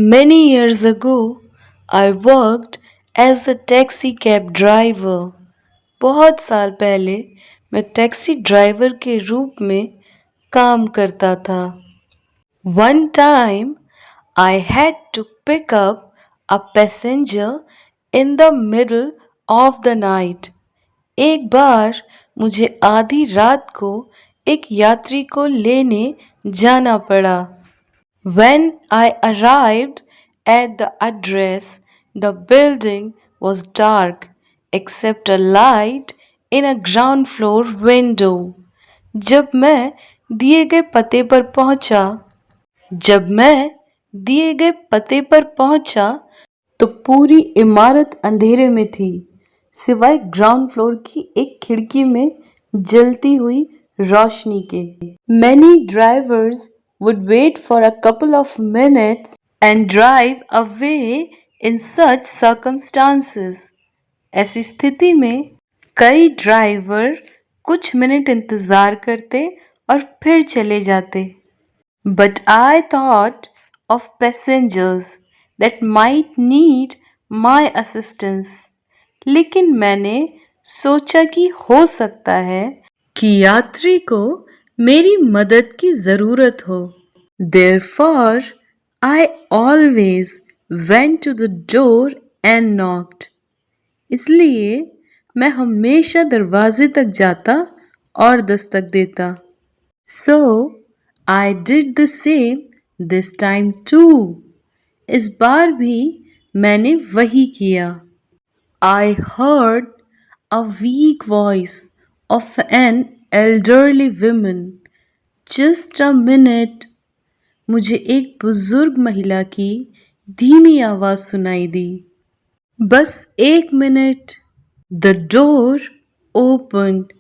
Many years ago, I worked as a taxi cab driver. बहुत साल पहले मैं टैक्सी ड्राइवर के रूप में काम करता था. One time, I had to pick up a passenger in the middle of the night. एक बार मुझे आधी रात को एक यात्री को लेने जाना पड़ा. When I arrived at the address, the building was dark except a light in a ground floor window. जब मैं दिए गए पते पर पहुंचा जब मैं दिए गए पते पर पहुंचा तो पूरी इमारत अंधेरे में थी सिवाय ग्राउंड फ्लोर की एक खिड़की में जलती हुई रोशनी के. Many drivers would wait for a couple of minutes and drive away in such circumstances. ऐसी स्थिति में कई ड्राइवर कुछ मिनट इंतजार करते और फिर चले जाते. But I thought of passengers that might need my assistance. लेकिन मैंने सोचा कि हो सकता है कि यात्री को मेरी मदद की जरूरत हो. Therefore, I always went to the door and knocked. इसलिए मैं हमेशा दरवाजे तक जाता और दस्तक देता. So, I did the same this time too. इस बार भी मैंने वही किया. I heard a weak voice of an elderly woman. Just a minute. मुझे एक बुजुर्ग महिला की धीमी आवाज सुनाई दी. बस एक minute. The door opened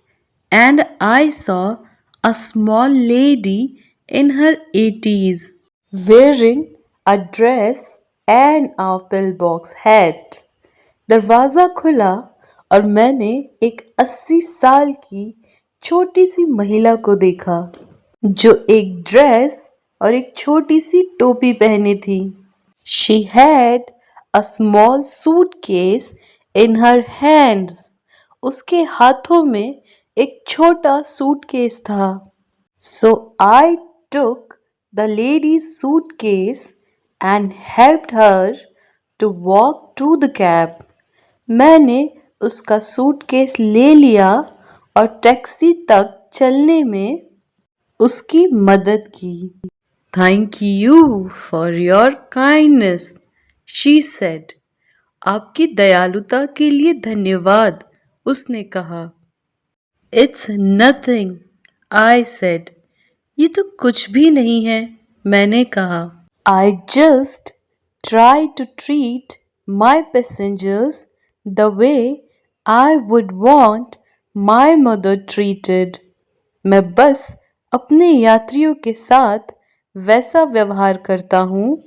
and I saw a small lady in her 80s wearing a dress and a pillbox hat. दरवाजा खुला और मैंने एक 80 साल की छोटी सी महिला को देखा जो एक ड्रेस और एक छोटी सी टोपी पहने थी. She had a small suitcase in her hands. उसके हाथों में एक छोटा सूटकेस था. So I took the lady's suitcase and helped her to walk to the cab. मैंने उसका सूटकेस ले लिया और टैक्सी तक चलने में उसकी मदद की. Thank you for your kindness, she said. आपकी दयालुता के लिए धन्यवाद, उसने कहा. It's nothing, I said. ये तो कुछ भी नहीं है, मैंने कहा. I just try to treat my passengers the way I would want my mother treated. मैं बस अपने यात्रियों के साथ वैसा व्यवहार करता हूँ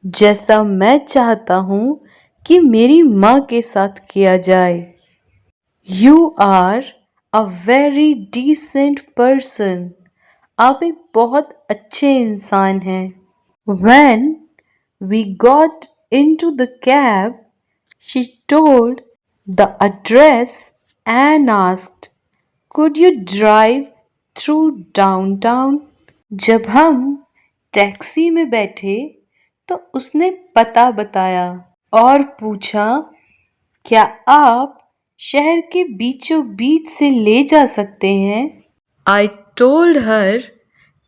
जैसा मैं चाहता हूँ कि मेरी माँ के साथ किया जाए. You are a very decent person. आप एक बहुत अच्छे इंसान हैं. When we got into the cab, she told the address and asked, Could you drive through downtown? जब हम टैक्सी में बैठे तो उसने पता बताया और पूछा, क्या आप शहर के बीचों बीच से ले जा सकते हैं? I told her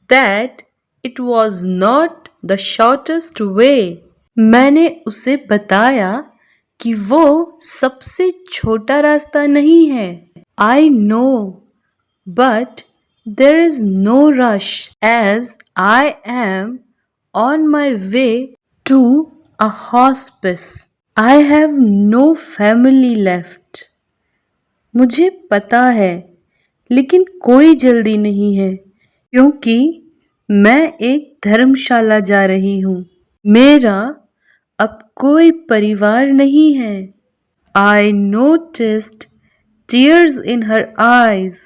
that it was not the shortest way. मैंने उसे बताया कि वो सबसे छोटा रास्ता नहीं है. I know, but there is no rush as I am on my way to a hospice. I have no family left. मुझे पता है, लेकिन कोई जल्दी नहीं है क्योंकि मैं एक धर्मशाला जा रही हूँ. मेरा अब कोई परिवार नहीं है. I noticed tears in her eyes.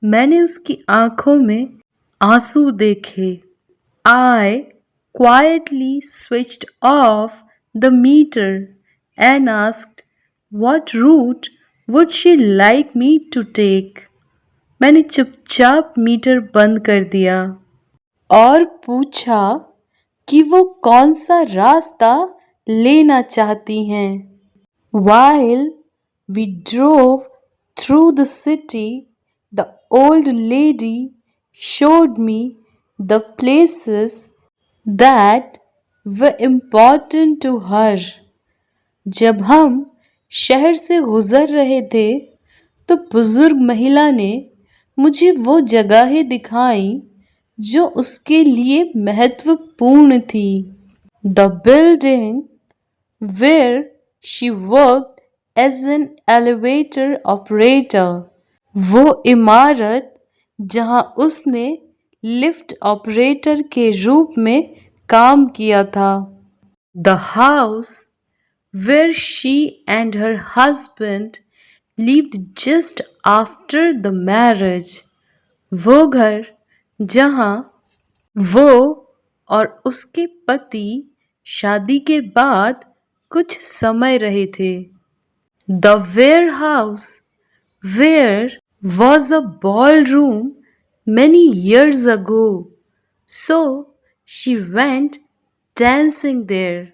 मैंने उसकी आंखों में आंसू देखे. I quietly switched off the meter and asked what route would she like me to take. मैंने चुपचाप मीटर बंद कर दिया और पूछा कि वो कौन सा रास्ता लेना चाहती हैं। While we drove through the city, the old lady showed me the places that were important to her. जब हम शहर से गुजर रहे थे तो बुजुर्ग महिला ने मुझे वो जगहें दिखाई जो उसके लिए महत्वपूर्ण थी। The building where she worked as an elevator operator. वो इमारत जहां उसने लिफ्ट ऑपरेटर के रूप में काम किया था। The house where she and her husband lived just after the marriage. वो घर जहां वो और उसके पति शादी के बाद कुछ समय रहे थे। The warehouse where was a ballroom many years ago, so she went dancing there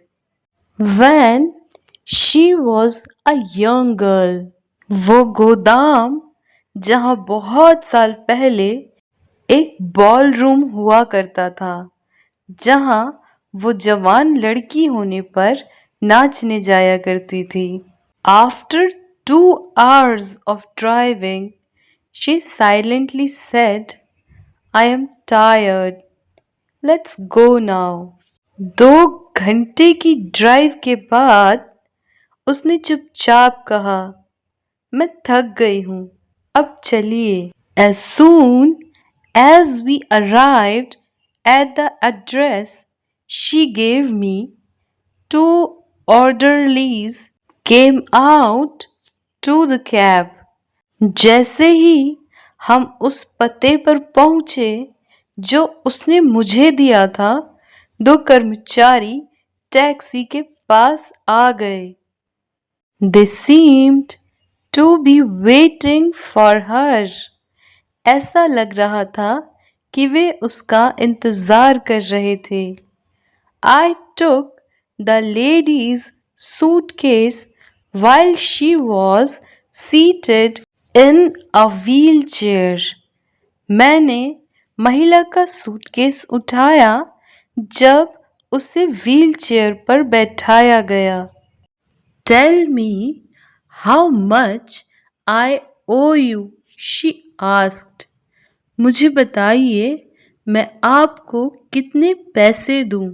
when she was a young girl. वो गोदाम जहां बहुत साल पहले एक बॉल रूम हुआ करता था जहां वो जवान लड़की होने पर नाचने जाया करती थी। After 2 hours of driving, she silently said, I am tired. Let's go now. 2 घंटे की ड्राइव के बाद उसने चुपचाप कहा, मैं थक गई हूं, अब चलिए। As soon as we arrived at the address, she gave me 2 orderlies came out to the cab. जैसे ही हम उस पते पर पहुंचे जो उसने मुझे दिया था, 2 कर्मचारी टैक्सी के पास आ गए। They seemed to be waiting for her. ऐसा लग रहा था कि वे उसका इंतजार कर रहे थे। I took the lady's suitcase while she was seated in a wheelchair. मैंने महिला का सूटकेस उठाया जब उसे व्हीलचेयर पर बैठाया गया। Tell me how much I owe you, she asked. मुझे बताइए मैं आपको कितने पैसे दूं?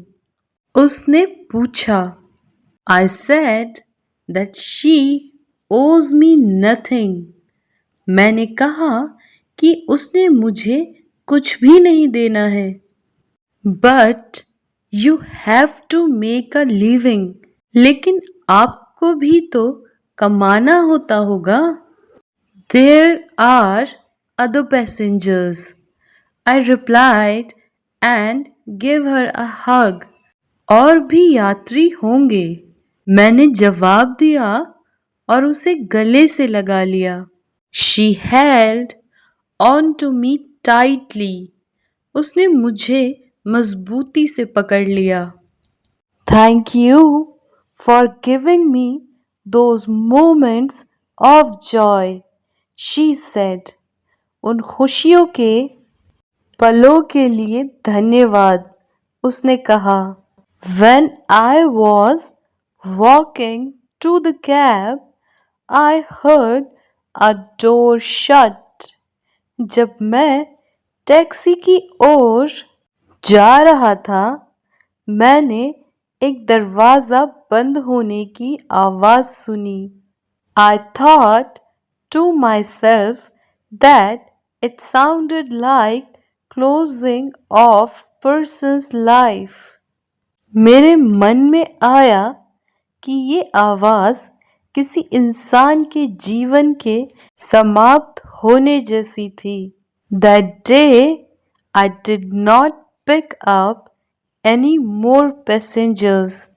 उसने पूछा। I said that she owes me nothing. मैंने कहा कि उसने मुझे कुछ भी नहीं देना है। But you have to make a living. लेकिन आपको भी तो कमाना होता होगा। There are other passengers, I replied and gave her a hug. और भी यात्री होंगे, मैंने जवाब दिया और उसे गले से लगा लिया। She held on to me tightly. उसने मुझे मजबूती से पकड़ लिया। Thank you for giving me those moments of joy, she said. उन खुशियों के पलों के लिए धन्यवाद, उसने कहा। When I was walking to the cab, I heard a door shut. जब मैं टैक्सी की ओर जा रहा था, मैंने एक दरवाजा बंद होने की आवाज सुनी। I thought to myself that it sounded like closing of person's life. मेरे मन में आया कि ये आवाज किसी इंसान के जीवन के समाप्त होने जैसी थी। That day I did not pick up any more passengers.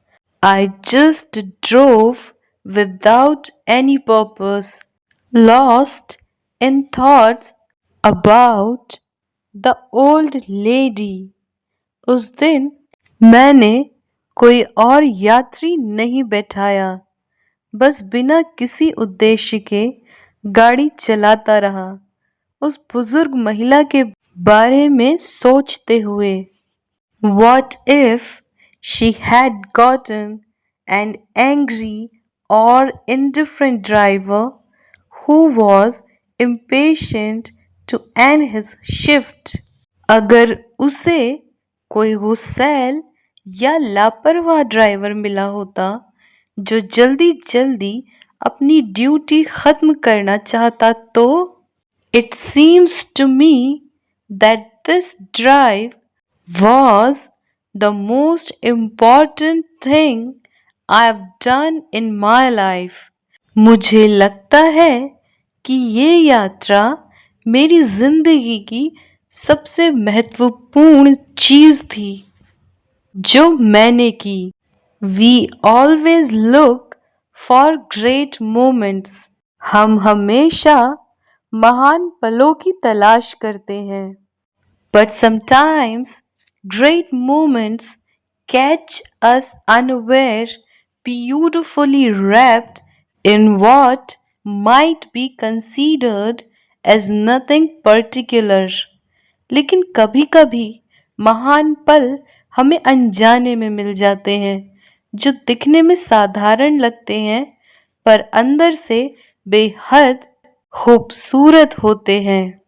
I just drove without any purpose, lost in thoughts about the old lady. उस दिन मैंने कोई और यात्री नहीं बैठाया, बस बिना किसी उद्देश्य के गाड़ी चलाता रहा, उस बुजुर्ग महिला के बारे में सोचते हुए। What if she had gotten an angry or indifferent driver who was impatient to end his shift? अगर उसे कोई गुस्सैल या लापरवाह ड्राइवर मिला होता जो जल्दी जल्दी अपनी ड्यूटी खत्म करना चाहता तो? It seems to me that this drive was the most important thing I've done in my life. मुझे लगता है कि ये यात्रा मेरी जिंदगी की सबसे महत्वपूर्ण चीज थी जो मैंने की। We always look for great moments. हम हमेशा महान पलों की तलाश करते हैं। But sometimes great moments catch us unaware, beautifully wrapped in what might be considered as nothing particular. लेकिन कभी कभी महान पल हमें अनजाने में मिल जाते हैं, जो दिखने में साधारण लगते हैं पर अंदर से बेहद खूबसूरत होते हैं।